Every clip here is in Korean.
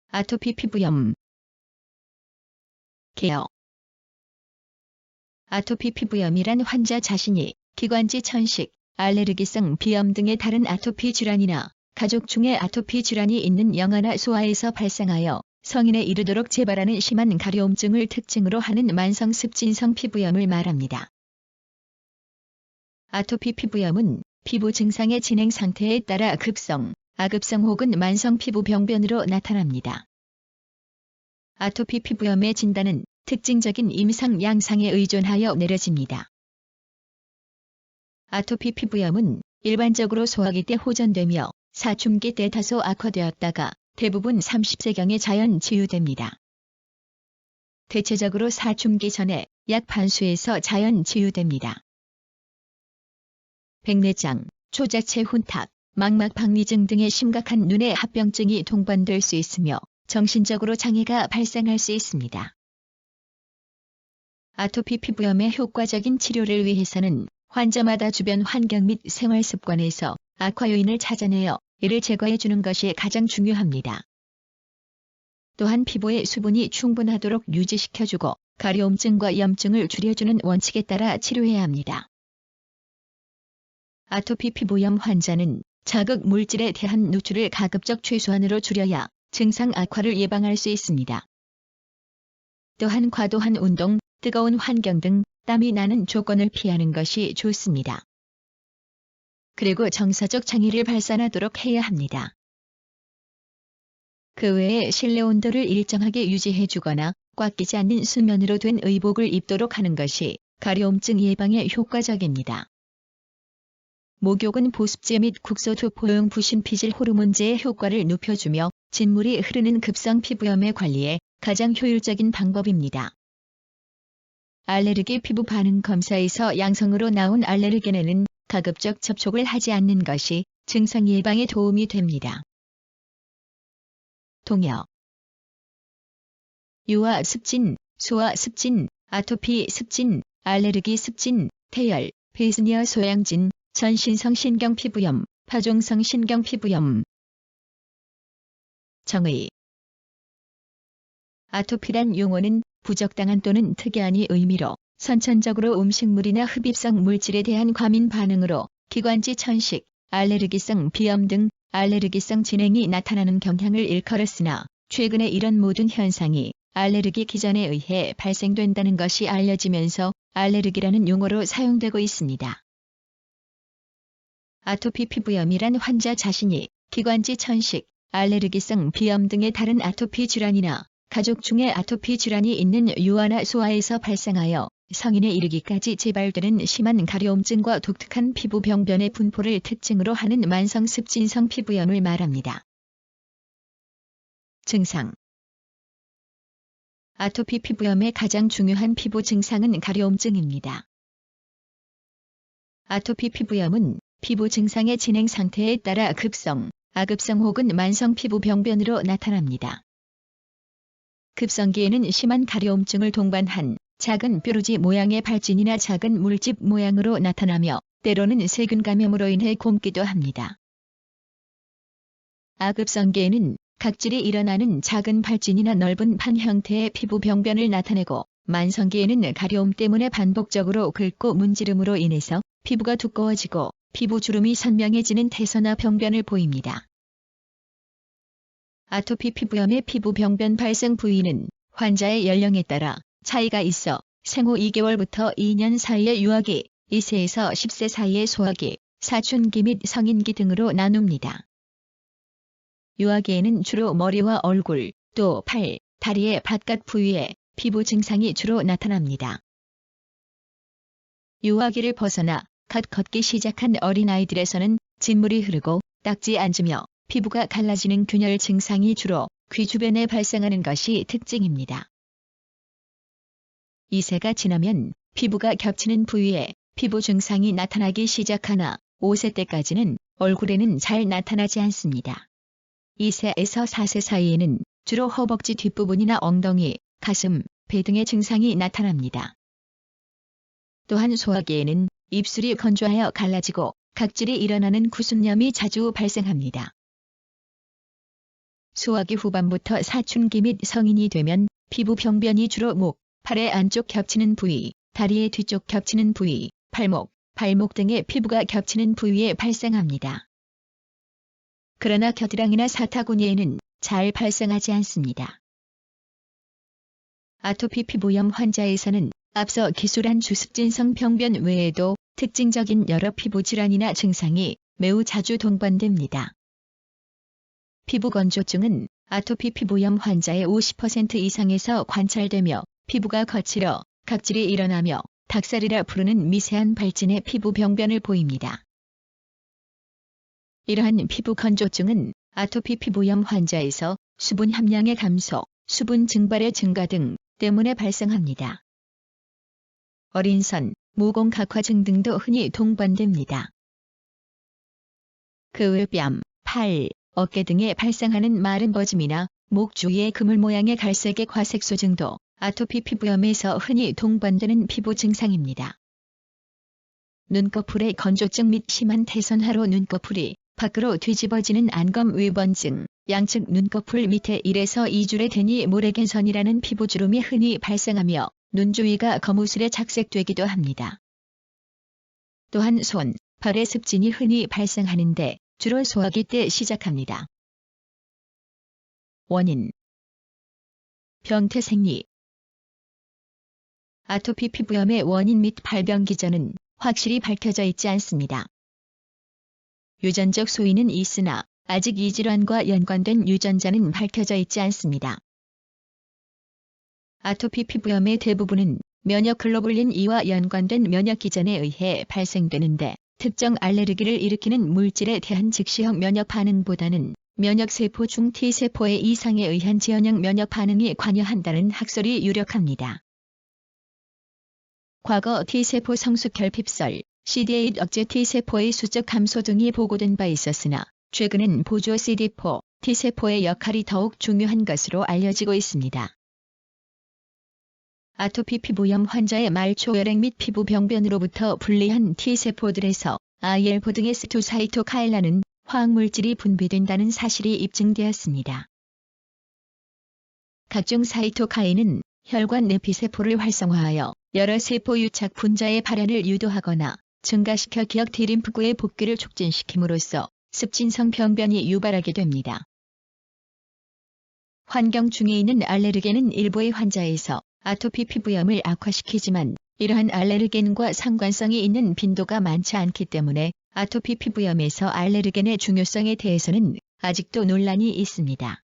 아토피 피부염. 개요. 아토피 피부염이란 환자 자신이 기관지 천식, 알레르기성 비염 등의 다른 아토피 질환이나 가족 중에 아토피 질환이 있는 영아나 소아에서 발생하여 성인에 이르도록 재발하는 심한 가려움증을 특징으로 하는 만성 습진성 피부염을 말합니다. 아토피 피부염은 피부 증상의 진행 상태에 따라 급성, 아급성 혹은 만성 피부 병변으로 나타납니다. 아토피 피부염의 진단은 특징적인 임상 양상에 의존하여 내려집니다. 아토피 피부염은 일반적으로 소아기 때 호전되며 사춘기 때 다소 악화되었다가 대부분 30세경에 자연 치유됩니다. 대체적으로 사춘기 전에 약 반수에서 자연 치유됩니다. 백내장, 초자체 혼탁, 망막 박리증 등의 심각한 눈의 합병증이 동반될 수 있으며 정신적으로 장애가 발생할 수 있습니다. 아토피 피부염의 효과적인 치료를 위해서는 환자마다 주변 환경 및 생활 습관에서 악화 요인을 찾아내어 이를 제거해 주는 것이 가장 중요합니다. 또한 피부의 수분이 충분하도록 유지시켜주고 가려움증과 염증을 줄여주는 원칙에 따라 치료해야 합니다. 아토피 피부염 환자는 자극 물질에 대한 노출을 가급적 최소한으로 줄여야 증상 악화를 예방할 수 있습니다. 또한 과도한 운동, 뜨거운 환경 등 땀이 나는 조건을 피하는 것이 좋습니다. 그리고 정서적 장애를 발산하도록 해야 합니다. 그 외에 실내 온도를 일정하게 유지해주거나 꽉 끼지 않는 수면으로 된 의복을 입도록 하는 것이 가려움증 예방에 효과적입니다. 목욕은 보습제 및 국소토포용 부신피질 호르몬제의 효과를 높여주며 진물이 흐르는 급성 피부염의 관리에 가장 효율적인 방법입니다. 알레르기 피부 반응 검사에서 양성으로 나온 알레르겐에는 가급적 접촉을 하지 않는 것이 증상 예방에 도움이 됩니다. 동요. 유아 습진, 소아 습진, 아토피 습진, 알레르기 습진, 태열, 베스니아 소양진, 전신성 신경 피부염, 파종성 신경 피부염. 정의. 아토피란 용어는 부적당한 또는 특이한이 의미로 선천적으로 음식물이나 흡입성 물질에 대한 과민 반응으로 기관지 천식, 알레르기성 비염 등 알레르기성 진행이 나타나는 경향을 일컬었으나 최근에 이런 모든 현상이 알레르기 기전에 의해 발생된다는 것이 알려지면서 알레르기라는 용어로 사용되고 있습니다. 아토피 피부염이란 환자 자신이 기관지 천식, 알레르기성 비염 등의 다른 아토피 질환이나 가족 중에 아토피 질환이 있는 유아나 소아에서 발생하여 성인에 이르기까지 재발되는 심한 가려움증과 독특한 피부 병변의 분포를 특징으로 하는 만성 습진성 피부염을 말합니다. 증상. 아토피 피부염의 가장 중요한 피부 증상은 가려움증입니다. 아토피 피부염은 피부 증상의 진행 상태에 따라 급성, 아급성 혹은 만성 피부 병변으로 나타납니다. 급성기에는 심한 가려움증을 동반한 작은 뾰루지 모양의 발진이나 작은 물집 모양으로 나타나며 때로는 세균 감염으로 인해 곪기도 합니다. 아급성기에는 각질이 일어나는 작은 발진이나 넓은 판 형태의 피부 병변을 나타내고 만성기에는 가려움 때문에 반복적으로 긁고 문지름으로 인해서 피부가 두꺼워지고 피부 주름이 선명해지는 태서나 병변을 보입니다. 아토피 피부염의 피부 병변 발생 부위는 환자의 연령에 따라 차이가 있어 생후 2개월부터 2년 사이의 유아기, 2세에서 10세 사이의 소아기, 사춘기 및 성인기 등으로 나눕니다. 유아기에는 주로 머리와 얼굴, 또 팔, 다리의 바깥 부위에 피부 증상이 주로 나타납니다. 유아기를 벗어나 갓 걷기 시작한 어린아이들에서는 진물이 흐르고 딱지 앉으며 피부가 갈라지는 균열 증상이 주로 귀 주변에 발생하는 것이 특징입니다. 2세가 지나면 피부가 겹치는 부위에 피부 증상이 나타나기 시작하나 5세 때까지는 얼굴에는 잘 나타나지 않습니다. 2세에서 4세 사이에는 주로 허벅지 뒷부분이나 엉덩이, 가슴, 배 등의 증상이 나타납니다. 또한 소화기에는 입술이 건조하여 갈라지고 각질이 일어나는 구순염이 자주 발생합니다. 소화기 후반부터 사춘기 및 성인이 되면 피부 병변이 주로 목, 팔의 안쪽 겹치는 부위, 다리의 뒤쪽 겹치는 부위, 발목, 발목 등의 피부가 겹치는 부위에 발생합니다. 그러나 겨드랑이나 사타구니에는 잘 발생하지 않습니다. 아토피 피부염 환자에서는 앞서 기술한 주습진성 병변 외에도 특징적인 여러 피부 질환이나 증상이 매우 자주 동반됩니다. 피부 건조증은 아토피 피부염 환자의 50% 이상에서 관찰되며 피부가 거칠어 각질이 일어나며 닭살이라 부르는 미세한 발진의 피부 병변을 보입니다. 이러한 피부 건조증은 아토피 피부염 환자에서 수분 함량의 감소, 수분 증발의 증가 등 때문에 발생합니다. 어린선, 모공 각화증 등도 흔히 동반됩니다. 그 외 뺨, 팔, 어깨 등에 발생하는 마른 버짐이나 목 주위의 그물 모양의 갈색의 과색소 증도 아토피 피부염에서 흔히 동반되는 피부 증상입니다. 눈꺼풀의 건조증 및 심한 태선화로 눈꺼풀이 밖으로 뒤집어지는 안검 외번증, 양측 눈꺼풀 밑에 1에서 2줄의 데니 모래겐선이라는 피부주름이 흔히 발생하며 눈 주위가 거무스레 착색되기도 합니다. 또한 손, 발의 습진이 흔히 발생하는데 주로 소화기 때 시작합니다. 원인: 병태 생리. 아토피 피부염의 원인 및 발병 기전은 확실히 밝혀져 있지 않습니다. 유전적 소인은 있으나 아직 이 질환과 연관된 유전자는 밝혀져 있지 않습니다. 아토피 피부염의 대부분은 면역 글로불린 E와 연관된 면역 기전에 의해 발생되는데 특정 알레르기를 일으키는 물질에 대한 즉시형 면역 반응보다는 면역세포 중 T세포의 이상에 의한 지연형 면역 반응이 관여한다는 학설이 유력합니다. 과거 T세포 성숙 결핍설, CD8 억제 T세포의 수적 감소 등이 보고된 바 있었으나 최근엔 보조 CD4, T세포의 역할이 더욱 중요한 것으로 알려지고 있습니다. 아토피 피부염 환자의 말초혈액 및 피부 병변으로부터 분리한 T세포들에서 IL4 등의 S2 사이토카인이라는 화학물질이 분비된다는 사실이 입증되었습니다. 각종 사이토카인은 혈관 내피세포를 활성화하여 여러 세포 유착 분자의 발현을 유도하거나 증가시켜 기역 T림프구의 복귀를 촉진시킴으로써 습진성 병변이 유발하게 됩니다. 환경 중에 있는 알레르겐은 일부의 환자에서 아토피 피부염을 악화시키지만 이러한 알레르겐과 상관성이 있는 빈도가 많지 않기 때문에 아토피 피부염에서 알레르겐의 중요성에 대해서는 아직도 논란이 있습니다.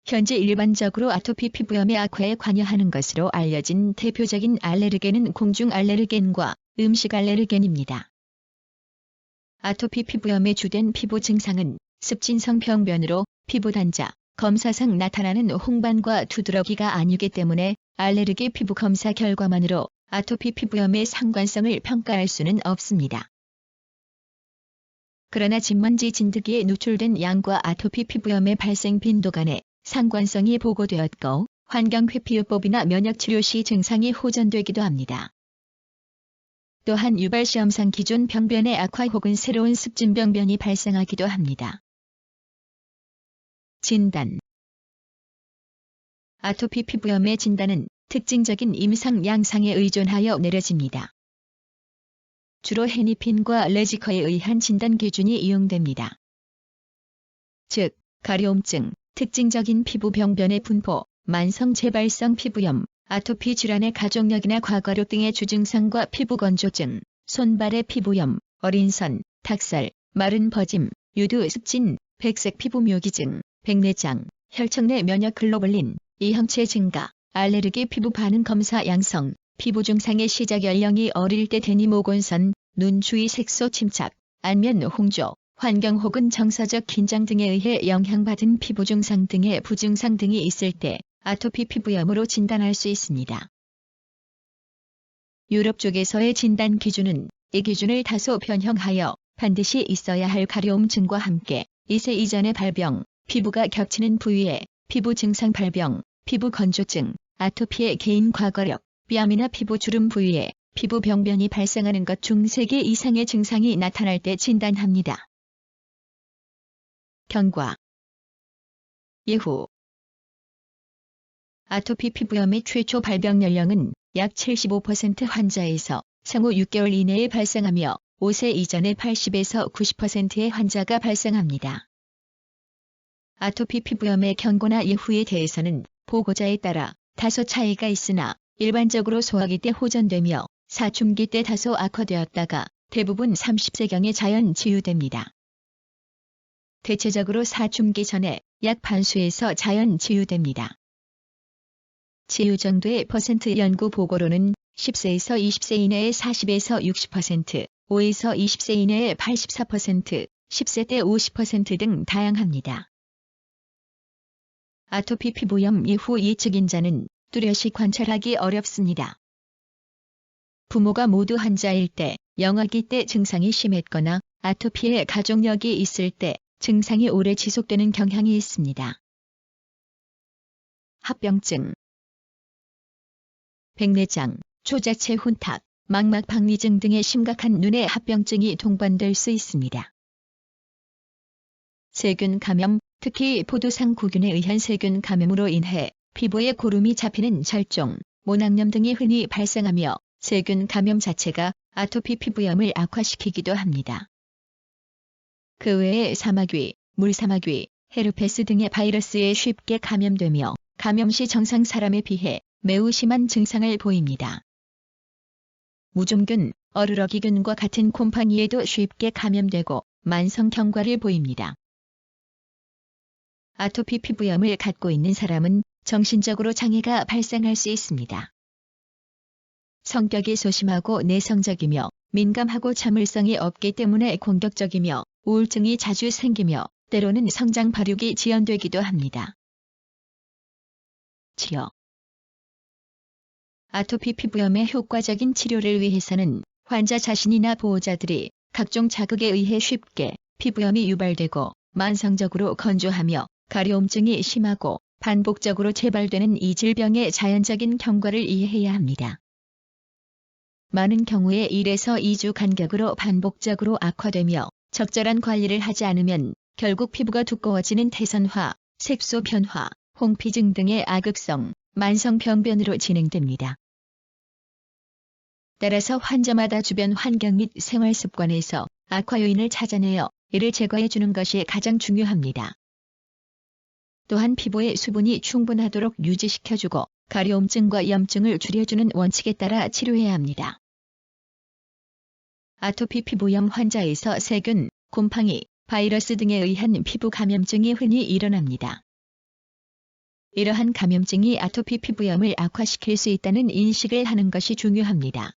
현재 일반적으로 아토피 피부염의 악화에 관여하는 것으로 알려진 대표적인 알레르겐은 공중 알레르겐과 음식 알레르겐입니다. 아토피 피부염의 주된 피부 증상은 습진성 병변으로 피부 단자, 검사상 나타나는 홍반과 두드러기가 아니기 때문에 알레르기 피부 검사 결과만으로 아토피 피부염의 상관성을 평가할 수는 없습니다. 그러나 진먼지 진드기에 노출된 양과 아토피 피부염의 발생 빈도 간의 상관성이 보고되었고 환경회피요법이나 면역치료 시 증상이 호전되기도 합니다. 또한 유발시험상 기존 병변의 악화 혹은 새로운 습진병변이 발생하기도 합니다. 진단. 아토피 피부염의 진단은 특징적인 임상 양상에 의존하여 내려집니다. 주로 헤니핀과 레지커에 의한 진단 기준이 이용됩니다. 즉, 가려움증, 특징적인 피부 병변의 분포, 만성 재발성 피부염, 아토피 질환의 가족력이나 과거력 등의 주증상과 피부 건조증, 손발의 피부염, 어린선, 닭살, 마른 버짐, 유두 습진, 백색 피부 묘기증, 백내장, 혈청 내 면역 글로불린, 이형체 증가, 알레르기 피부 반응 검사 양성, 피부 증상의 시작 연령이 어릴 때 데니모곤선, 눈 주위 색소 침착, 안면 홍조, 환경 혹은 정서적 긴장 등에 의해 영향받은 피부 증상 등의 부증상 등이 있을 때 아토피 피부염으로 진단할 수 있습니다. 유럽 쪽에서의 진단 기준은 이 기준을 다소 변형하여 반드시 있어야 할 가려움증과 함께 2세 이전의 발병, 피부가 겹치는 부위에 피부 증상 발병, 피부 건조증, 아토피의 개인 과거력, 뺨이나 피부 주름 부위에 피부 병변이 발생하는 것 중 3개 이상의 증상이 나타날 때 진단합니다. 경과. 예후. 아토피 피부염의 최초 발병 연령은 약 75% 환자에서 생후 6개월 이내에 발생하며 5세 이전에 80에서 90%의 환자가 발생합니다. 아토피 피부염의 경고나 예후에 대해서는 보고자에 따라 다소 차이가 있으나 일반적으로 소화기 때 호전되며 사춘기 때 다소 악화되었다가 대부분 30세경에 자연 치유됩니다. 대체적으로 사춘기 전에 약 반수에서 자연 치유됩니다. 치유 정도의 퍼센트 연구 보고로는 10세에서 20세 이내에 40에서 60%, 5에서 20세 이내에 84%, 10세 때 50% 등 다양합니다. 아토피 피부염 예후 예측 인자는 뚜렷이 관찰하기 어렵습니다. 부모가 모두 환자일 때, 영아기 때 증상이 심했거나 아토피에 가족력이 있을 때 증상이 오래 지속되는 경향이 있습니다. 합병증. 백내장, 초자체 혼탁, 망막 박리증 등의 심각한 눈의 합병증이 동반될 수 있습니다. 세균 감염, 특히 포도상구균에 의한 세균 감염으로 인해 피부에 고름이 잡히는 절종, 모낭염 등이 흔히 발생하며 세균 감염 자체가 아토피 피부염을 악화시키기도 합니다. 그 외에 사마귀, 물사마귀, 헤르페스 등의 바이러스에 쉽게 감염되며 감염 시 정상 사람에 비해 매우 심한 증상을 보입니다. 무좀균, 어르러기균과 같은 곰팡이에도 쉽게 감염되고 만성 경과를 보입니다. 아토피 피부염을 갖고 있는 사람은 정신적으로 장애가 발생할 수 있습니다. 성격이 소심하고 내성적이며 민감하고 참을성이 없기 때문에 공격적이며 우울증이 자주 생기며 때로는 성장 발육이 지연되기도 합니다. 치료. 아토피 피부염의 효과적인 치료를 위해서는 환자 자신이나 보호자들이 각종 자극에 의해 쉽게 피부염이 유발되고 만성적으로 건조하며 가려움증이 심하고 반복적으로 재발되는 이 질병의 자연적인 경과를 이해해야 합니다. 많은 경우에 1에서 2주 간격으로 반복적으로 악화되며 적절한 관리를 하지 않으면 결국 피부가 두꺼워지는 태선화, 색소 변화, 홍피증 등의 악극성, 만성 병변으로 진행됩니다. 따라서 환자마다 주변 환경 및 생활 습관에서 악화 요인을 찾아내어 이를 제거해 주는 것이 가장 중요합니다. 또한 피부의 수분이 충분하도록 유지시켜주고 가려움증과 염증을 줄여주는 원칙에 따라 치료해야 합니다. 아토피 피부염 환자에서 세균, 곰팡이, 바이러스 등에 의한 피부 감염증이 흔히 일어납니다. 이러한 감염증이 아토피 피부염을 악화시킬 수 있다는 인식을 하는 것이 중요합니다.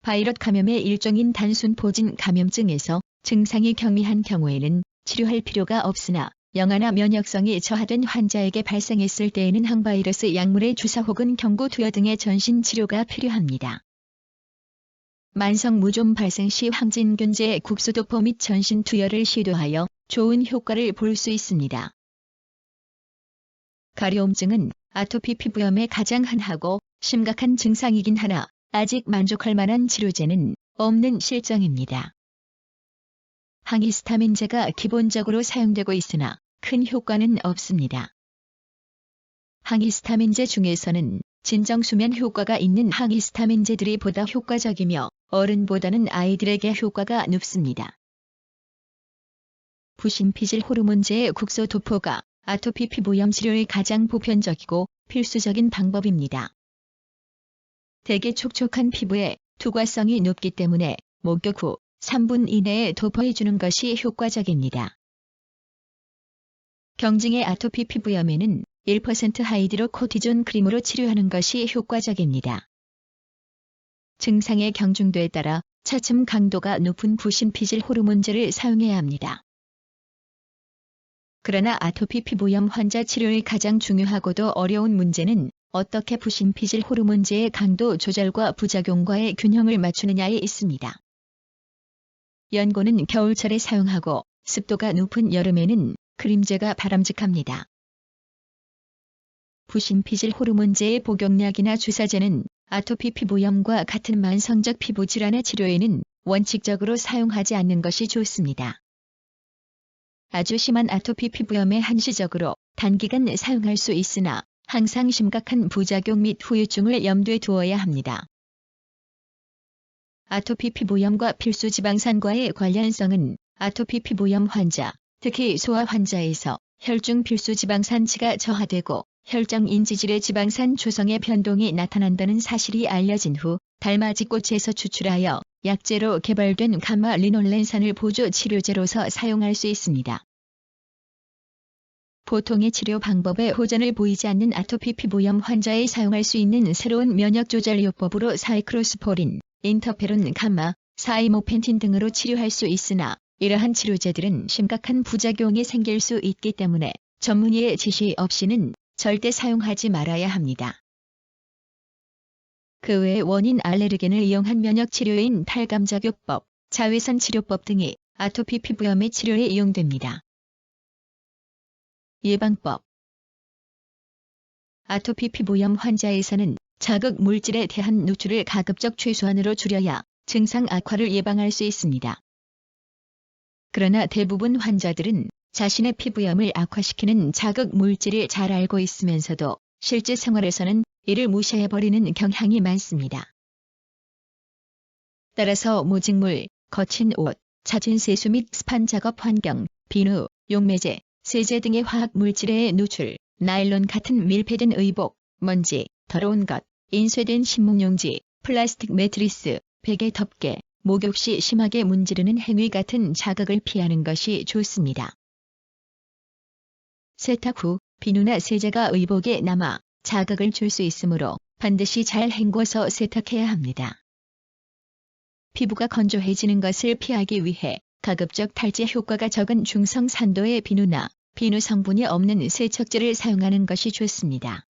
바이러스 감염의 일종인 단순 포진 감염증에서 증상이 경미한 경우에는 치료할 필요가 없으나 영아나 면역성이 저하된 환자에게 발생했을 때에는 항바이러스 약물의 주사 혹은 경구 투여 등의 전신 치료가 필요합니다. 만성 무좀 발생 시 항진균제의 국소도포 및 전신 투여를 시도하여 좋은 효과를 볼 수 있습니다. 가려움증은 아토피 피부염의 가장 흔하고 심각한 증상이긴 하나 아직 만족할 만한 치료제는 없는 실정입니다. 항히스타민제가 기본적으로 사용되고 있으나 큰 효과는 없습니다. 항히스타민제 중에서는 진정수면 효과가 있는 항히스타민제들이 보다 효과적이며 어른보다는 아이들에게 효과가 높습니다. 부신피질 호르몬제의 국소도포가 아토피 피부염 치료의 가장 보편적이고 필수적인 방법입니다. 대개 촉촉한 피부에 투과성이 높기 때문에 목욕 후 3분 이내에 도포해주는 것이 효과적입니다. 경증의 아토피 피부염에는 1% 하이드로코티존 크림으로 치료하는 것이 효과적입니다. 증상의 경중도에 따라 차츰 강도가 높은 부신피질 호르몬제를 사용해야 합니다. 그러나 아토피 피부염 환자 치료의 가장 중요하고도 어려운 문제는 어떻게 부신피질 호르몬제의 강도 조절과 부작용과의 균형을 맞추느냐에 있습니다. 연고는 겨울철에 사용하고 습도가 높은 여름에는 크림제가 바람직합니다. 부신피질 호르몬제의 복용약이나 주사제는 아토피 피부염과 같은 만성적 피부 질환의 치료에는 원칙적으로 사용하지 않는 것이 좋습니다. 아주 심한 아토피 피부염에 한시적으로 단기간 사용할 수 있으나 항상 심각한 부작용 및 후유증을 염두에 두어야 합니다. 아토피 피부염과 필수지방산과의 관련성은 아토피 피부염 환자, 특히 소아 환자에서 혈중 필수지방산치가 저하되고 혈장 인지질의 지방산 조성의 변동이 나타난다는 사실이 알려진 후 달맞이꽃에서 추출하여 약제로 개발된 감마 리놀렌산을 보조 치료제로서 사용할 수 있습니다. 보통의 치료 방법에 호전을 보이지 않는 아토피 피부염 환자에 사용할 수 있는 새로운 면역조절요법으로 사이클로스포린, 인터페론 감마, 사이모펜틴 등으로 치료할 수 있으나 이러한 치료제들은 심각한 부작용이 생길 수 있기 때문에 전문의의 지시 없이는 절대 사용하지 말아야 합니다. 그 외 원인 알레르겐을 이용한 면역치료인 탈감작용법, 자외선 치료법 등이 아토피 피부염의 치료에 이용됩니다. 예방법. 아토피 피부염 환자에서는 자극 물질에 대한 노출을 가급적 최소한으로 줄여야 증상 악화를 예방할 수 있습니다. 그러나 대부분 환자들은 자신의 피부염을 악화시키는 자극 물질을 잘 알고 있으면서도 실제 생활에서는 이를 무시해버리는 경향이 많습니다. 따라서 모직물, 거친 옷, 잦은 세수 및 스판 작업 환경, 비누, 용매제, 세제 등의 화학 물질의 노출, 나일론 같은 밀폐된 의복, 먼지, 더러운 것, 인쇄된 신문용지, 플라스틱 매트리스, 베개 덮개, 목욕 시 심하게 문지르는 행위 같은 자극을 피하는 것이 좋습니다. 세탁 후 비누나 세제가 의복에 남아 자극을 줄 수 있으므로 반드시 잘 헹궈서 세탁해야 합니다. 피부가 건조해지는 것을 피하기 위해 가급적 탈지 효과가 적은 중성 산도의 비누나 비누 성분이 없는 세척제를 사용하는 것이 좋습니다.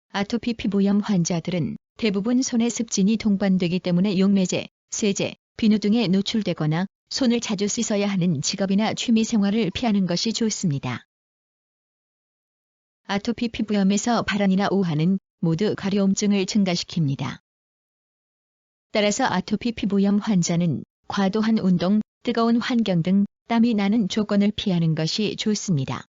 아토피 피부염 환자들은 대부분 손에 습진이 동반되기 때문에 용매제, 세제, 비누 등에 노출되거나 손을 자주 씻어야 하는 직업이나 취미 생활을 피하는 것이 좋습니다. 아토피 피부염에서 발한이나 오한은 모두 가려움증을 증가시킵니다. 따라서 아토피 피부염 환자는 과도한 운동, 뜨거운 환경 등 땀이 나는 조건을 피하는 것이 좋습니다.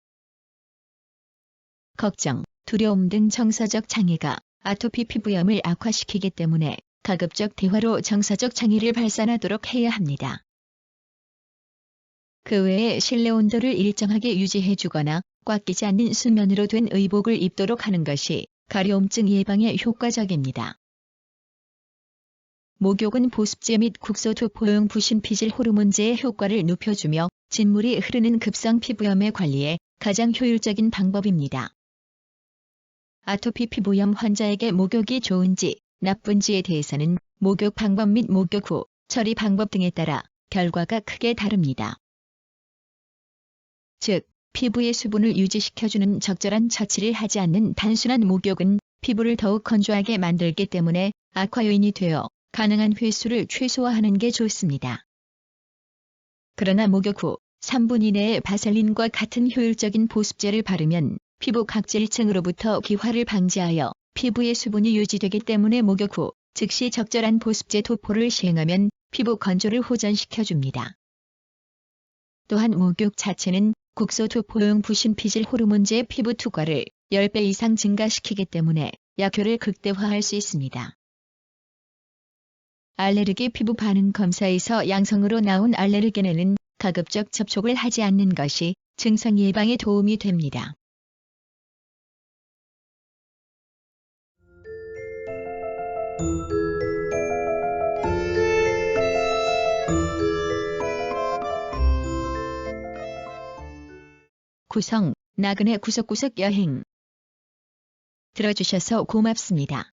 걱정, 두려움 등 정서적 장애가 아토피 피부염을 악화시키기 때문에 가급적 대화로 정서적 장애를 발산하도록 해야 합니다. 그 외에 실내 온도를 일정하게 유지해주거나 꽉 끼지 않는 수면으로 된 의복을 입도록 하는 것이 가려움증 예방에 효과적입니다. 목욕은 보습제 및 국소토포용 부신피질 호르몬제의 효과를 높여주며 진물이 흐르는 급성 피부염의 관리에 가장 효율적인 방법입니다. 아토피 피부염 환자에게 목욕이 좋은지 나쁜지에 대해서는 목욕 방법 및 목욕 후 처리 방법 등에 따라 결과가 크게 다릅니다. 즉, 피부의 수분을 유지시켜주는 적절한 처치를 하지 않는 단순한 목욕은 피부를 더욱 건조하게 만들기 때문에 악화 요인이 되어 가능한 횟수를 최소화하는 게 좋습니다. 그러나 목욕 후 3분 이내에 바셀린과 같은 효율적인 보습제를 바르면 피부 각질층으로부터 기화를 방지하여 피부의 수분이 유지되기 때문에 목욕 후 즉시 적절한 보습제 도포를 시행하면 피부 건조를 호전시켜줍니다. 또한 목욕 자체는 국소토포용 부신피질 호르몬제의 피부 투과를 10배 이상 증가시키기 때문에 약효를 극대화할 수 있습니다. 알레르기 피부 반응 검사에서 양성으로 나온 알레르겐에는 가급적 접촉을 하지 않는 것이 증상 예방에 도움이 됩니다. 구성, 나그네 구석구석 여행. 들어주셔서 고맙습니다.